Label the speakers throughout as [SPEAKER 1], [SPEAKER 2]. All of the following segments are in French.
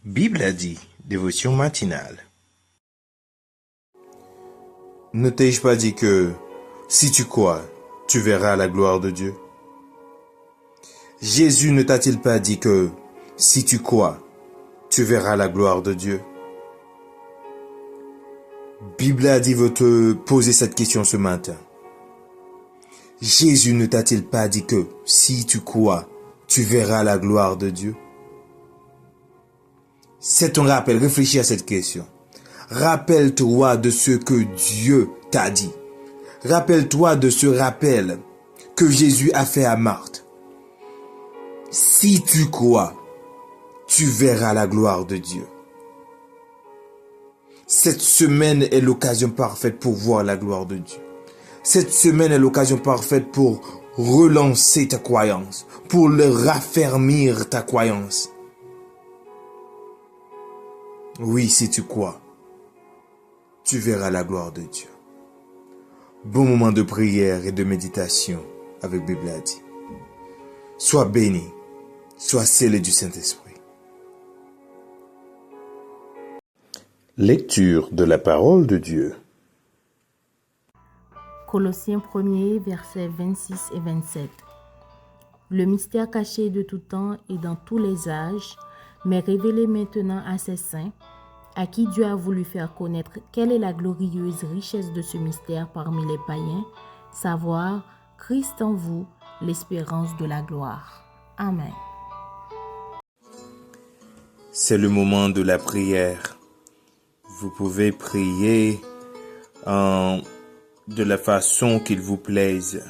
[SPEAKER 1] Bible a dit, dévotion matinale. Ne t'ai-je pas dit que, si tu crois, tu verras la gloire de Dieu? Jésus ne t'a-t-il pas dit que, si tu crois, tu verras la gloire de Dieu? Bible a dit veut te poser cette question ce matin. Jésus ne t'a-t-il pas dit que, si tu crois, tu verras la gloire de Dieu? C'est ton rappel, réfléchis à cette question. Rappelle-toi de ce que Dieu t'a dit. Rappelle-toi de ce rappel que Jésus a fait à Marthe. Si tu crois, tu verras la gloire de Dieu. Cette semaine est l'occasion parfaite pour voir la gloire de Dieu. Cette semaine est l'occasion parfaite pour relancer ta croyance, pour raffermir ta croyance. Oui, si tu crois, tu verras la gloire de Dieu. Bon moment de prière et de méditation avec Bible a dit. Sois béni, sois scellé du Saint-Esprit. Lecture de la parole de Dieu.
[SPEAKER 2] Colossiens 1er, versets 26 et 27. Le mystère caché de tout temps et dans tous les âges, mais révélé maintenant à ses saints, à qui Dieu a voulu faire connaître quelle est la glorieuse richesse de ce mystère parmi les païens, savoir Christ en vous, l'espérance de la gloire. Amen.
[SPEAKER 1] C'est le moment de la prière. Vous pouvez prier de la façon qu'il vous plaise,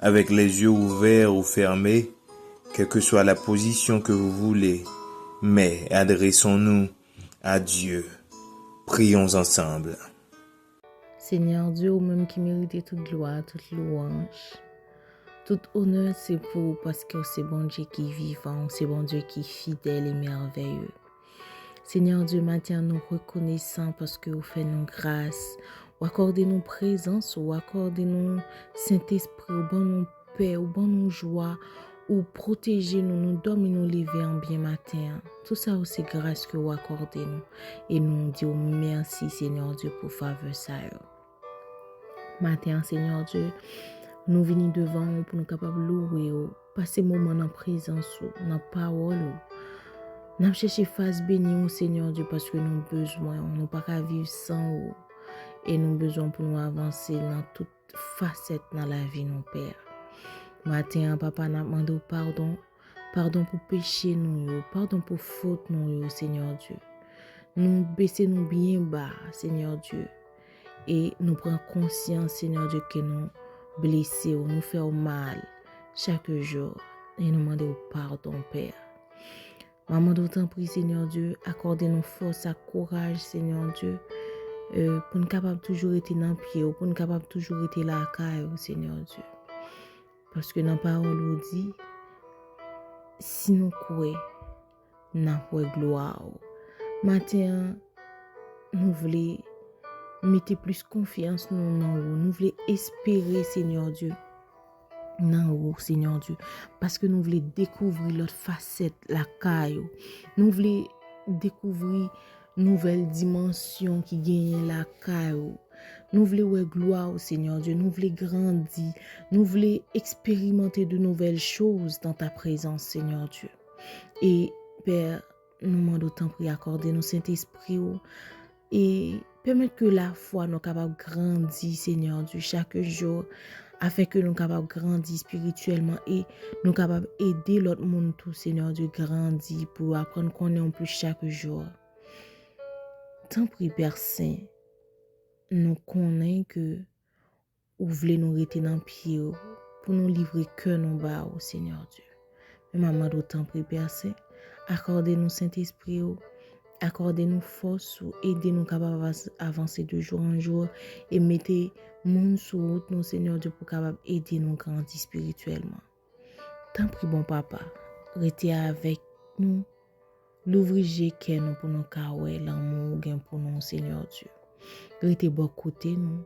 [SPEAKER 1] avec les yeux ouverts ou fermés, quelle que soit la position que vous voulez. Mais adressons-nous à Dieu. Prions ensemble.
[SPEAKER 2] Seigneur Dieu, au même qui mérite toute gloire, toute louange, tout honneur, c'est pour vous parce que c'est bon Dieu qui est vivant, c'est bon Dieu qui est fidèle et merveilleux. Seigneur Dieu, matin nous reconnaissons parce que vous faites nous grâce, ou accordez-nous présence, ou accordez-nous Saint-Esprit, ou bon nous paix, ou bon nous joie, ou protégez-nous, nous dormir, nous lever en bien matin. Tout ça aussi grâce que vous accordez-nous. Et nous disons merci Seigneur Dieu pour faveur ça. Matin, Seigneur Dieu, nous venons devant vous pour nous capables de louer, passer moment dans la présence, dans la parole. Nous avons cherché face bénie au Seigneur Dieu parce que nous avons besoin, nous ne pouvons pas vivre sans vous. Et nous avons besoin pour nous avancer dans toute facette dans la vie, nos Père. Matin, Papa, nous demandons pardon. Pardon pour péché, nous, pardon pour faute, nous, Seigneur Dieu. Nous baissons nous bien bas, Seigneur Dieu. Et nous prenons conscience, Seigneur Dieu, que nous blessés ou nous faisons mal chaque jour. Et nous demandons pardon, Père. Maman, d'autant prie, Seigneur Dieu, accordez-nous force et courage, Seigneur Dieu, pour nous capables toujours être dans le pied, pour nous capables toujours être là, Seigneur Dieu. Parce que dans la parole, on dit, si nous croyons, nous avons gloire. Matin, nous voulons mettre plus confiance dans nous, nous voulons espérer, Seigneur Dieu, non, Seigneur Dieu, parce que nous voulons découvrir l'autre facette, la caille. Nous voulons découvrir nouvelle dimension qui gagne la caille. Nous voulons gloire au Seigneur Dieu, nous voulons grandir, nous voulons expérimenter de nouvelles choses dans ta présence, Seigneur Dieu. Et Père, nous demandons autant pour accorder nos Saint-Esprit et permettre que la foi nous capable de grandir, Seigneur Dieu, chaque jour, afin que nous capables de grandir spirituellement et nous capables d'aider l'autre monde tout, Seigneur Dieu, grandir pour apprendre qu'on est en plus chaque jour. Tant pis, Père Saint, nous connaissons que vous voulez nous rester dans le pied pour nous livrer que nous bas, Seigneur Dieu. Mais maman, d'autant pis, Père Saint, accordez-nous Saint-Esprit, accordez-nous force, aidez-nous capables avancer de jour en jour et mettez monde sur route, nous, Seigneur Dieu, pour capable aider nous grandir spirituellement. Tant pis, bon papa, restez avec nous, l'ouvrir que nous pour nous caouer, l'amour gain pour nous, Seigneur Dieu. Restez bon côté nous,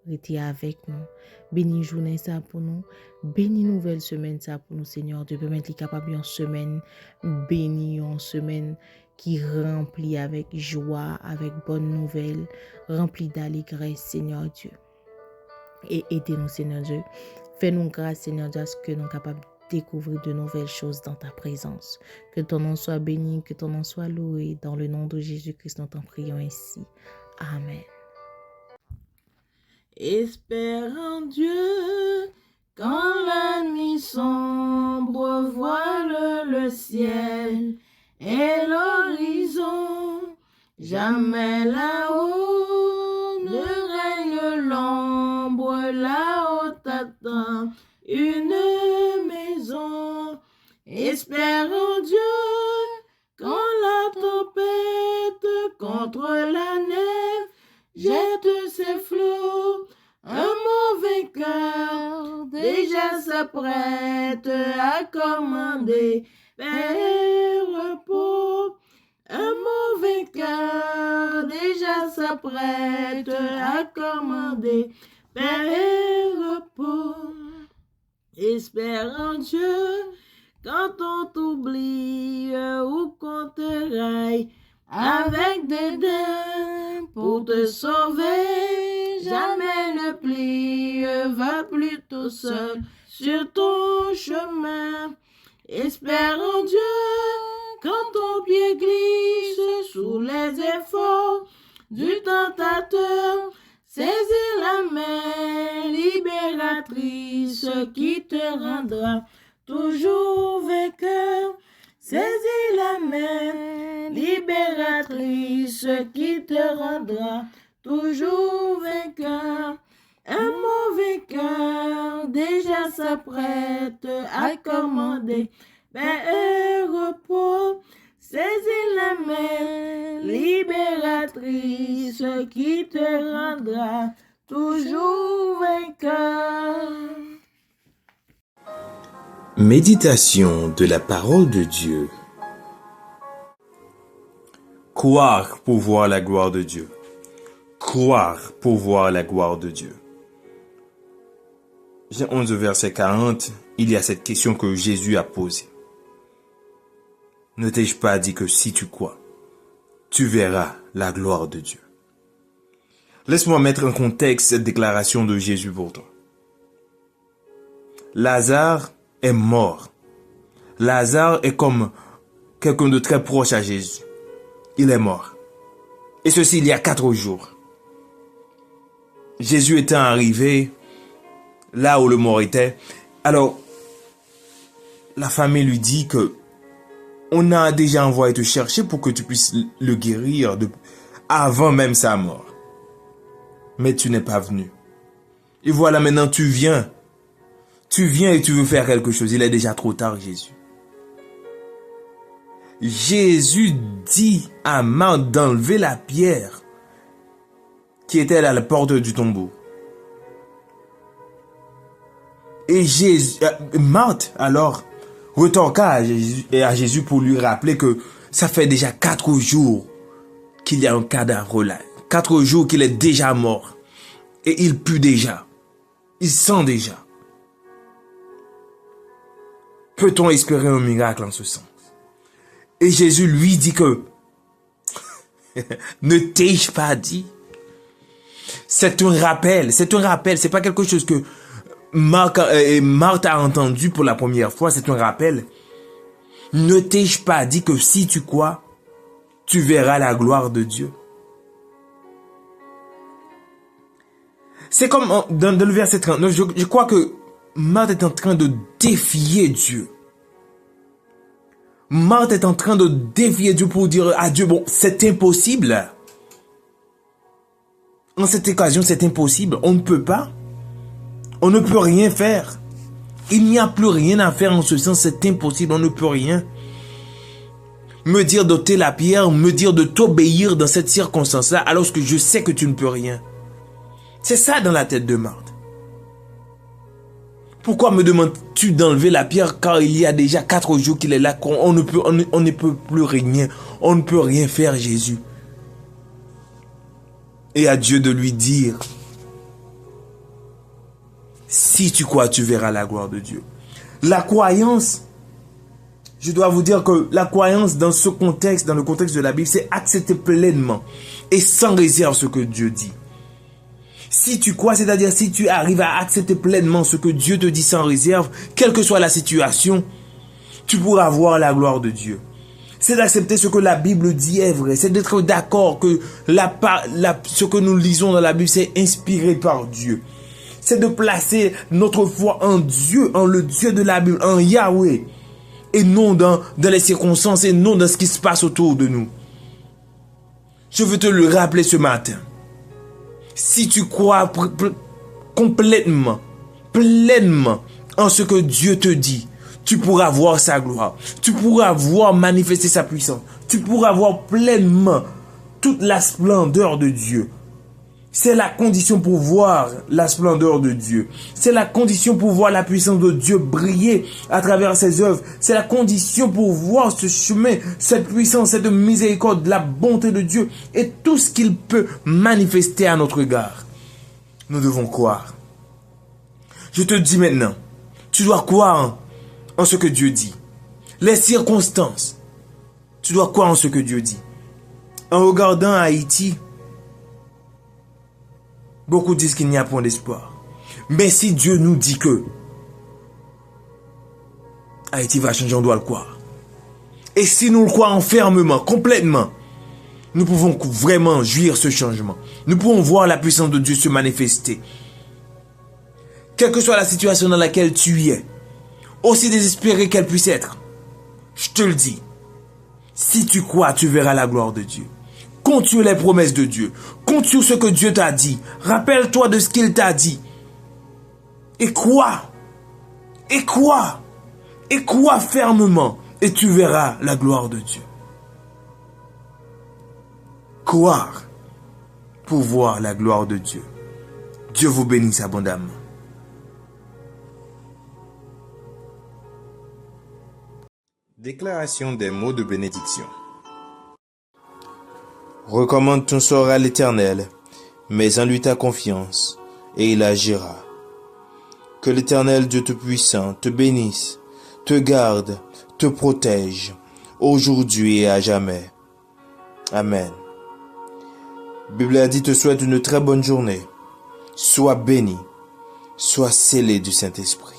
[SPEAKER 2] restez avec nous, béni journée ça pour nous, béni nouvelle semaine ça pour nous, Seigneur Dieu, permettez capable une semaine bénie, une semaine qui remplit avec joie, avec bonne nouvelle, rempli d'allégresse, Seigneur Dieu. Et aidez-nous, Seigneur Dieu. Fais-nous grâce, Seigneur Dieu, à ce que nous sommes capables de découvrir de nouvelles choses dans ta présence. Que ton nom soit béni, que ton nom soit loué. Dans le nom de Jésus-Christ, nous t'en prions ainsi. Amen. Espère en Dieu, quand la nuit sombre voile le ciel et l'horizon, jamais là-haut ne règne l'ombre, là-haut t'attend une maison. Espère en Dieu, quand la tempête contre la nef jette ses flots, un mauvais cœur déjà s'apprête à commander paix, repos. Un mauvais cœur déjà s'apprête à commander paix, repos. Espère en Dieu quand on t'oublie ou qu'on te raille avec dédain pour te sauver. Jamais ne plie, va plutôt seul sur ton chemin. Espère en Dieu quand ton pied glisse sous les efforts du tentateur. Saisis la main libératrice qui te rendra toujours vainqueur. Saisis la main libératrice qui te rendra toujours vainqueur. Un mauvais cœur déjà s'apprête à commander paix et repos. Saisis la main libératrice qui te rendra toujours vainqueur.
[SPEAKER 1] Méditation de la parole de Dieu. Croire pour voir la gloire de Dieu. Croire pour voir la gloire de Dieu. Jean 11, verset 40, il y a cette question que Jésus a posée. Ne t'ai-je pas dit que si tu crois, tu verras la gloire de Dieu? Laisse-moi mettre en contexte cette déclaration de Jésus pour toi. Lazare est mort. Lazare est comme quelqu'un de très proche à Jésus. Il est mort. Et ceci il y a 4 jours. Jésus étant arrivé là où le mort était. Alors, la famille lui dit que on a déjà envoyé te chercher pour que tu puisses le guérir avant même sa mort. Mais tu n'es pas venu. Et voilà, maintenant tu viens. Tu viens et tu veux faire quelque chose. Il est déjà trop tard, Jésus. Jésus dit à Marthe d'enlever la pierre qui était à la porte du tombeau. Et Marthe, alors, retorqua à Jésus pour lui rappeler que ça fait déjà 4 jours qu'il y a un cadavre là. 4 jours qu'il est déjà mort. Et il pue déjà. Il sent déjà. Peut-on espérer un miracle en ce sens? Et Jésus lui dit que ne t'ai-je pas dit? C'est un rappel, c'est pas quelque chose que Marthe a entendu pour la première fois, c'est un rappel. Ne t'ai-je pas dit que si tu crois, tu verras la gloire de Dieu? C'est comme dans le verset 39, je crois que Marthe est en train de défier Dieu. Marthe est en train de défier Dieu pour dire à Dieu, bon, c'est impossible. En cette occasion, c'est impossible. On ne peut pas. On ne peut rien faire. Il n'y a plus rien à faire en ce sens, c'est impossible, on ne peut rien. Me dire d'ôter la pierre, me dire de t'obéir dans cette circonstance-là, alors que je sais que tu ne peux rien. C'est ça dans la tête de Marthe. Pourquoi me demandes-tu d'enlever la pierre car il y a déjà 4 jours qu'il est là, on ne peut plus rien, on ne peut rien faire, Jésus. Et à Dieu de lui dire, si tu crois, tu verras la gloire de Dieu. La croyance Je dois vous dire que la croyance dans ce contexte, dans le contexte de la Bible, c'est accepter pleinement et sans réserve ce que Dieu dit. Si tu crois, c'est-à-dire si tu arrives à accepter pleinement ce que Dieu te dit sans réserve, quelle que soit la situation, tu pourras voir la gloire de Dieu. C'est d'accepter ce que la Bible dit est vrai. C'est d'être d'accord que ce que nous lisons dans la Bible, c'est inspiré par Dieu. C'est de placer notre foi en Dieu, en le Dieu de la Bible, en Yahweh. Et non dans les circonstances, et non dans ce qui se passe autour de nous. Je veux te le rappeler ce matin. Si tu crois complètement, pleinement en ce que Dieu te dit, tu pourras voir sa gloire. Tu pourras voir manifester sa puissance. Tu pourras voir pleinement toute la splendeur de Dieu. C'est la condition pour voir la splendeur de Dieu. C'est la condition pour voir la puissance de Dieu briller à travers ses œuvres. C'est la condition pour voir ce chemin, cette puissance, cette miséricorde, la bonté de Dieu et tout ce qu'il peut manifester à notre égard. Nous devons croire. Je te dis maintenant, tu dois croire en ce que Dieu dit. Les circonstances, tu dois croire en ce que Dieu dit. En regardant Haïti, beaucoup disent qu'il n'y a point d'espoir. Mais si Dieu nous dit que Haïti va changer, on doit le croire. Et si nous le croyons fermement, complètement, nous pouvons vraiment jouir ce changement. Nous pouvons voir la puissance de Dieu se manifester. Quelle que soit la situation dans laquelle tu es, aussi désespérée qu'elle puisse être, je te le dis, si tu crois, tu verras la gloire de Dieu. Compte sur les promesses de Dieu. Compte sur ce que Dieu t'a dit. Rappelle-toi de ce qu'il t'a dit. Et crois. Et crois. Et crois fermement. Et tu verras la gloire de Dieu. Croire pour voir la gloire de Dieu. Dieu vous bénisse abondamment. Déclaration des mots de bénédiction. Recommande ton sort à l'Éternel, mets en lui ta confiance, et il agira. Que l'Éternel Dieu Tout-Puissant te bénisse, te garde, te protège, aujourd'hui et à jamais. Amen. Bible a dit te souhaite une très bonne journée. Sois béni, sois scellé du Saint-Esprit.